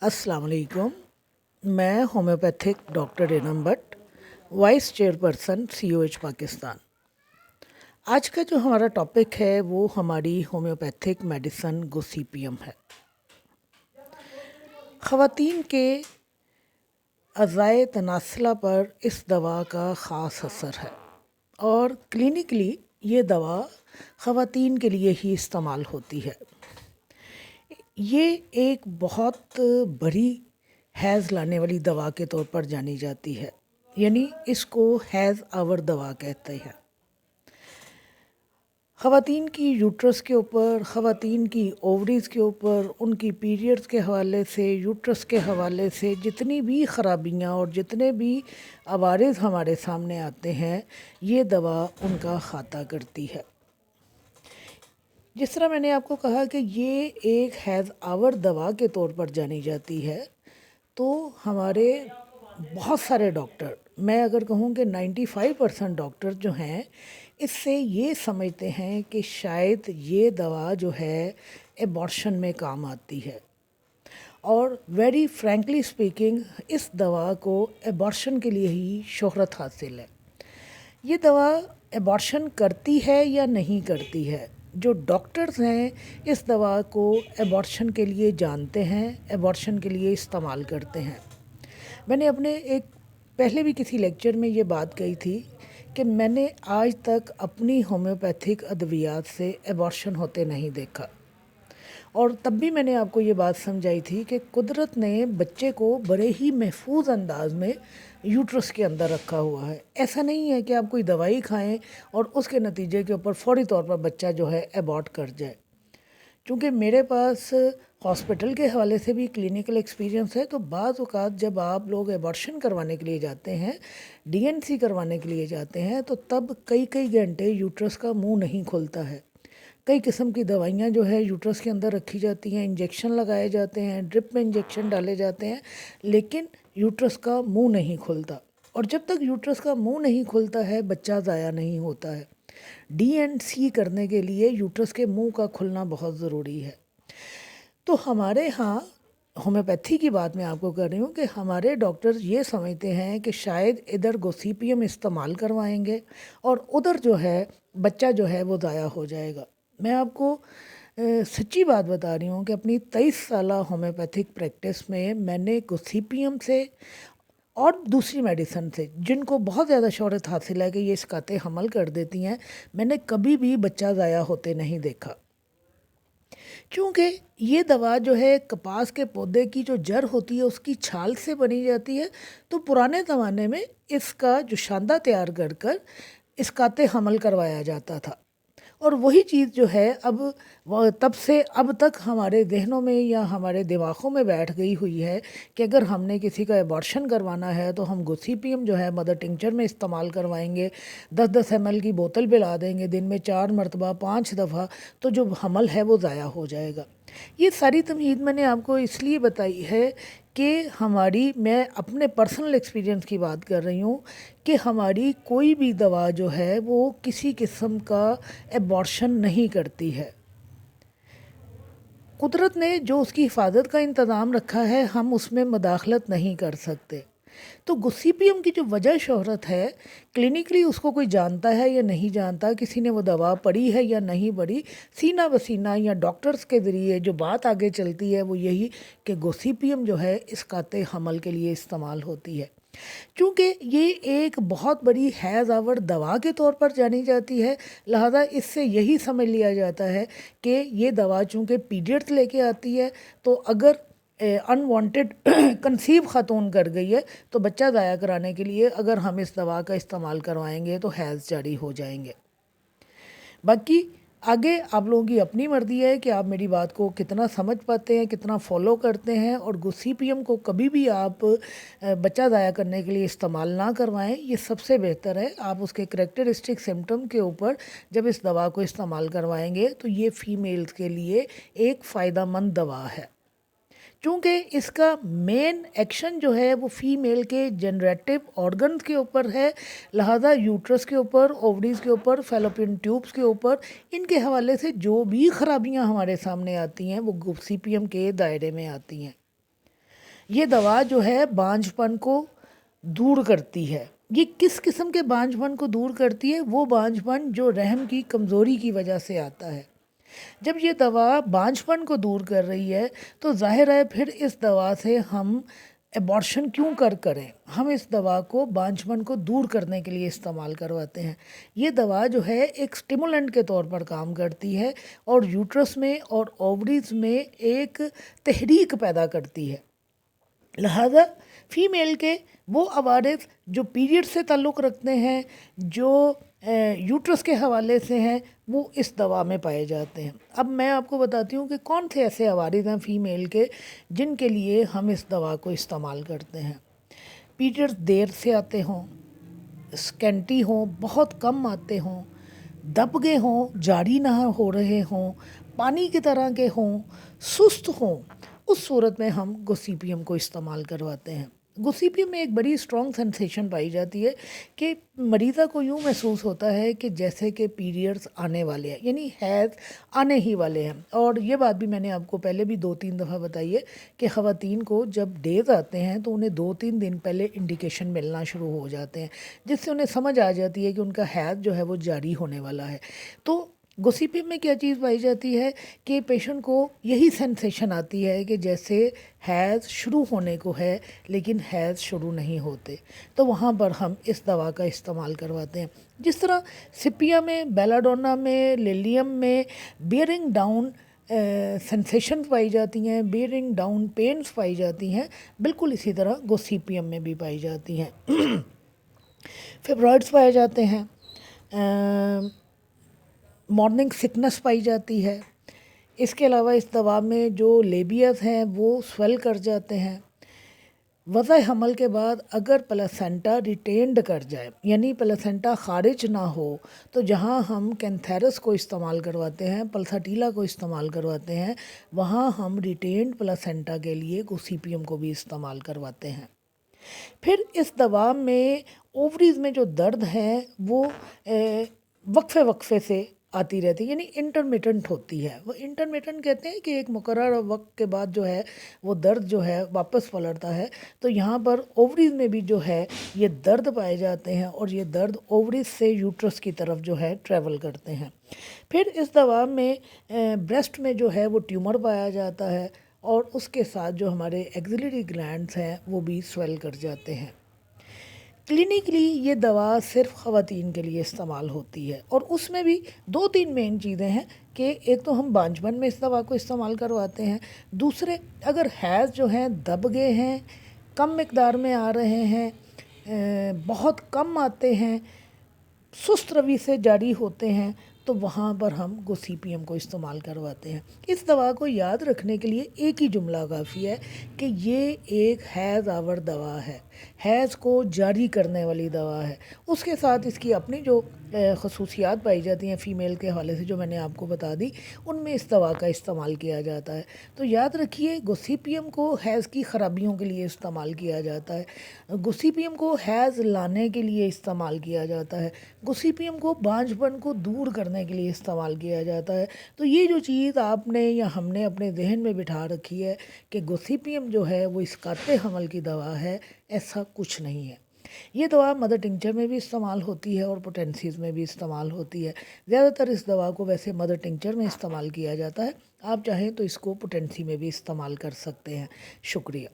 अस्सलाम वालेकुम। मैं homeopathic doctor Renam Bhatt, vice chairperson COH Pakistan. आज का जो हमारा टॉपिक है वो हमारी होम्योपैथिक मेडिसन गोसिपियम है। ख़वातीन के अज़ाए तनासला पर इस दवा का ख़ास असर है और क्लिनिकली ये दवा ख़वातीन के लिए ही इस्तेमाल होती है। ये एक बहुत बड़ी हैज़ लाने वाली दवा के तौर पर जानी जाती है, यानी इसको हैज़ आवर दवा कहते हैं। ख़वातीन की यूट्रस के ऊपर, ख़वातीन की ओवरीज़ के ऊपर, उनकी पीरियड्स के हवाले से, यूट्रस के हवाले से जितनी भी ख़राबियाँ और जितने भी अवारिज़ हमारे सामने आते हैं, ये दवा उनका ख़ात्मा करती है। जिस तरह मैंने आपको कहा कि ये एक हैज़ आवर दवा के तौर पर जानी जाती है, तो हमारे बहुत सारे डॉक्टर, मैं अगर कहूँ कि 95% डॉक्टर जो हैं इससे ये समझते हैं कि शायद ये दवा जो है एबॉर्शन में काम आती है। और वेरी फ्रैंकली स्पीकिंग, इस दवा को एबॉर्शन के लिए ही शोहरत हासिल है। ये दवा एबॉर्शन करती है या नहीं करती है, जो डॉक्टर्स हैं इस दवा को एबॉर्शन के लिए जानते हैं, एबॉर्शन के लिए इस्तेमाल करते हैं। मैंने अपने एक पहले भी किसी लेक्चर में ये बात कही थी कि मैंने आज तक अपनी होम्योपैथिक अद्वियात से एबॉर्शन होते नहीं देखा, और तब भी मैंने आपको ये बात समझाई थी कि कुदरत ने बच्चे को बड़े ही महफूज अंदाज में यूट्रस के अंदर रखा हुआ है। ऐसा नहीं है कि आप कोई दवाई खाएं और उसके नतीजे के ऊपर फ़ौरी तौर पर बच्चा जो है एबॉर्ट कर जाए। चूँकि मेरे पास हॉस्पिटल के हवाले से भी क्लिनिकल एक्सपीरियंस है, तो बाज़ औक़ात जब आप लोग एबॉर्शन करवाने के लिए जाते हैं, DNC करवाने के लिए जाते हैं, तो तब कई कई घंटे यूट्रस का मुंह नहीं खुलता है। कई किस्म की दवाइयाँ जो है यूट्रस के अंदर रखी जाती हैं, इंजेक्शन लगाए जाते हैं, ड्रिप में इंजेक्शन डाले जाते हैं, लेकिन यूट्रस का मुंह नहीं खुलता। और जब तक यूट्रस का मुंह नहीं खुलता है, बच्चा ज़ाया नहीं होता है। DNC करने के लिए यूट्रस के मुंह का खुलना बहुत ज़रूरी है। तो हमारे यहाँ होम्योपैथी की बात मैं आपको कर रही हूँ कि हमारे डॉक्टर्स ये समझते हैं कि शायद इधर गोसिपियम इस्तेमाल करवाएंगे और उधर जो है बच्चा जो है वो ज़ाया हो जाएगा। मैं आपको सच्ची बात बता रही हूँ कि अपनी 23 साला होम्योपैथिक प्रैक्टिस में मैंने गोसिपियम से और दूसरी मेडिसन से, जिनको बहुत ज़्यादा शोहरत हासिल है कि ये इसकाते हमल कर देती हैं, मैंने कभी भी बच्चा ज़ाया होते नहीं देखा। क्योंकि ये दवा जो है कपास के पौधे की जो जड़ होती है उसकी छाल से बनी जाती है, तो पुराने ज़माने में इसका जो शांदा तैयार कर कर इसकाते हमल करवाया जाता था। और वही चीज़ जो है अब तब से अब तक हमारे जहनों में या हमारे दिमागों में बैठ गई हुई है कि अगर हमने किसी का एबॉर्शन करवाना है तो हम गोसिपियम जो है मदर टिंचर में इस्तेमाल करवाएंगे, 10-10 ml की बोतल पिला देंगे दिन में 4 मरतबा 5 दफ़ा, तो जो हमल है वो ज़ाया हो जाएगा। ये सारी तमहीद मैंने आपको इसलिए बताई है कि मैं अपने पर्सनल एक्सपीरियंस की बात कर रही हूँ कि हमारी कोई भी दवा जो है वो किसी किस्म का एबॉर्शन नहीं करती है। कुदरत ने जो उसकी हिफाजत का इंतज़ाम रखा है, हम उसमें मदाखलत नहीं कर सकते। तो गोसिपियम की जो वजह शोहरत है, क्लिनिकली उसको कोई जानता है या नहीं जानता, किसी ने वो दवा पढ़ी है या नहीं पढ़ी, सीना बसीना या डॉक्टर्स के ज़रिए जो बात आगे चलती है वो यही कि गोसिपियम जो है इसकाते हमल के लिए इस्तेमाल होती है। चूँकि ये एक बहुत बड़ी हैज़ आवर दवा के तौर पर जानी जाती है, लिहाजा इससे यही समझ लिया जाता है कि ये दवा चूँकि पीरियड्स लेके आती है, तो अगर अनवांटेड कंसीव ख़ातून कर गई है तो बच्चा ज़ाया कराने के लिए अगर हम इस दवा का इस्तेमाल करवाएंगे तो हैज़ जारी हो जाएंगे। बाकी आगे आप लोगों की अपनी मर्ज़ी है कि आप मेरी बात को कितना समझ पाते हैं, कितना फॉलो करते हैं, और गोसिपियम को कभी भी आप बच्चा ज़ाया करने के लिए इस्तेमाल ना करवाएं, ये सबसे बेहतर है। आप उसके करैक्टरिस्टिक सिम्टम के ऊपर जब इस दवा को इस्तेमाल करवाएंगे तो ये फ़ीमेल्स के लिए एक फ़ायदेमंद दवा है। चूँकि इसका मेन एक्शन जो है वो फीमेल के जनरेटिव ऑर्गन्स के ऊपर है, लिहाजा यूट्रस के ऊपर, ओवरीज़ के ऊपर, फैलोपियन ट्यूब्स के ऊपर, इनके हवाले से जो भी ख़राबियाँ हमारे सामने आती हैं वो गोसिपियम के दायरे में आती हैं। یہ دوا جو ہے بانجھپن کو دور کرتی ہے۔ یہ کس قسم کے بانجھپن کو دور کرتی ہے؟ وہ بانجھپن جو رحم کی کمزوری کی وجہ سے آتا ہے۔ جب یہ دوا بانجھپن کو دور کر رہی ہے تو ظاہر ہے پھر اس دوا سے ہم ایبارشن کیوں کریں، ہم اس دوا کو بانجھپن کو دور کرنے کے لیے استعمال کرواتے ہیں۔ یہ دوا جو ہے ایک سٹیمولنٹ کے طور پر کام کرتی ہے اور یوٹرس میں اور اووریز میں ایک تحریک پیدا کرتی ہے۔ لہذا فیمیل کے وہ عوارض جو پیریڈ سے تعلق رکھتے ہیں، جو یوٹرس کے حوالے سے ہیں، وہ اس دوا میں پائے جاتے ہیں۔ اب میں آپ کو بتاتی ہوں کہ کون سے ایسے عوارض ہیں فیمیل کے جن کے لیے ہم اس دوا کو استعمال کرتے ہیں۔ پیریڈ دیر سے آتے ہوں، اسکینٹی ہوں، بہت کم آتے ہوں، دب گئے ہوں، جاری نہ ہو رہے ہوں، پانی کی طرح کے ہوں، سست ہوں، اس صورت میں ہم گوسیپیم کو استعمال کرواتے ہیں۔ گوسیپیم میں ایک بڑی اسٹرانگ سینسیشن پائی جاتی ہے کہ مریضہ کو یوں محسوس ہوتا ہے کہ جیسے کہ پیریڈز آنے والے ہیں، یعنی حیض آنے ہی والے ہیں۔ اور یہ بات بھی میں نے آپ کو پہلے بھی 2-3 دفعہ بتائی ہے کہ خواتین کو جب ڈیز آتے ہیں تو انہیں 2-3 دن پہلے انڈیکیشن ملنا شروع ہو جاتے ہیں، جس سے انہیں سمجھ آ جاتی ہے کہ ان کا حیض جو ہے وہ جاری ہونے والا ہے۔ تو گوسیپیم میں کیا چیز پائی جاتی ہے کہ پیشنٹ کو یہی سینسیشن آتی ہے کہ جیسے حیض شروع ہونے کو ہے لیکن حیض شروع نہیں ہوتے، تو وہاں پر ہم اس دوا کا استعمال کرواتے ہیں۔ جس طرح سپیا میں، بیلاڈونا میں، لیلیم میں بیئرنگ ڈاؤن سینسیشنز پائی جاتی ہیں، بیئرنگ ڈاؤن پینز پائی جاتی ہیں، بالکل اسی طرح گوسیپیم میں بھی پائی جاتی ہیں۔ فیبرائڈز پائے جاتے ہیں، مارننگ سکنس پائی جاتی ہے۔ اس کے علاوہ اس دوا میں جو لیبیاز ہیں وہ سویل کر جاتے ہیں۔ وضع حمل کے بعد اگر پلاسینٹا ریٹینڈ کر جائے، یعنی پلاسینٹا خارج نہ ہو، تو جہاں ہم کینتھیرس کو استعمال کرواتے ہیں، پلساٹیلا کو استعمال کرواتے ہیں، وہاں ہم ریٹینڈ پلاسینٹا کے لیے گوسیپیم کو بھی استعمال کرواتے ہیں۔ پھر اس دوا میں اووریز میں جو درد ہے وہ وقفے سے آتی رہتی ہے، یعنی انٹرمیٹنٹ ہوتی ہے۔ وہ انٹرمیٹنٹ کہتے ہیں کہ ایک مقررہ وقت کے بعد جو ہے وہ درد جو ہے واپس پلٹتا ہے۔ تو یہاں پر اووریز میں بھی جو ہے یہ درد پائے جاتے ہیں اور یہ درد اووریز سے یوٹرس کی طرف جو ہے ٹریول کرتے ہیں۔ پھر اس دوا میں بریسٹ میں جو ہے وہ ٹیومر پایا جاتا ہے اور اس کے ساتھ جو ہمارے ایگزیلری گلینڈز ہیں وہ بھی سویل کر جاتے ہیں۔ کلینکلی یہ دوا صرف خواتین کے لیے استعمال ہوتی ہے اور اس میں بھی 2-3 مین چیزیں ہیں کہ ایک تو ہم بانجھپن میں اس دوا کو استعمال کرواتے ہیں، دوسرے اگر حیض جو ہیں دب گئے ہیں، کم مقدار میں آ رہے ہیں، بہت کم آتے ہیں، سست روی سے جاری ہوتے ہیں، تو وہاں پر ہم گوسیپیم کو استعمال کرواتے ہیں۔ اس دوا کو یاد رکھنے کے لیے ایک ہی جملہ کافی ہے کہ یہ ایک حیض آور دوا ہے، حیض کو جاری کرنے والی دوا ہے۔ اس کے ساتھ اس کی اپنی جو خصوصیات پائی جاتی ہیں فیمیل کے حوالے سے جو میں نے آپ کو بتا دی، ان میں اس دوا کا استعمال کیا جاتا ہے۔ تو یاد رکھیے گوسیپیم کو حیض کی خرابیوں کے لیے استعمال کیا جاتا ہے، گوسیپیم کو حیض لانے کے لیے استعمال کیا جاتا ہے، گوسیپیم کو بانجھپن کو دور کرنے کے لیے استعمال کیا جاتا ہے۔ تو یہ جو چیز آپ نے یا ہم نے اپنے ذہن میں بٹھا رکھی ہے کہ گوسیپیم جو ہے وہ اسقاط حمل کی دوا ہے، ایسا کچھ نہیں ہے۔ یہ دوا مدر ٹنکچر میں بھی استعمال ہوتی ہے اور پوٹینسیز میں بھی استعمال ہوتی ہے۔ زیادہ تر اس دوا کو ویسے مدر ٹنکچر میں استعمال کیا جاتا ہے، آپ چاہیں تو اس کو پوٹینسی میں بھی استعمال کر سکتے ہیں۔ شکریہ۔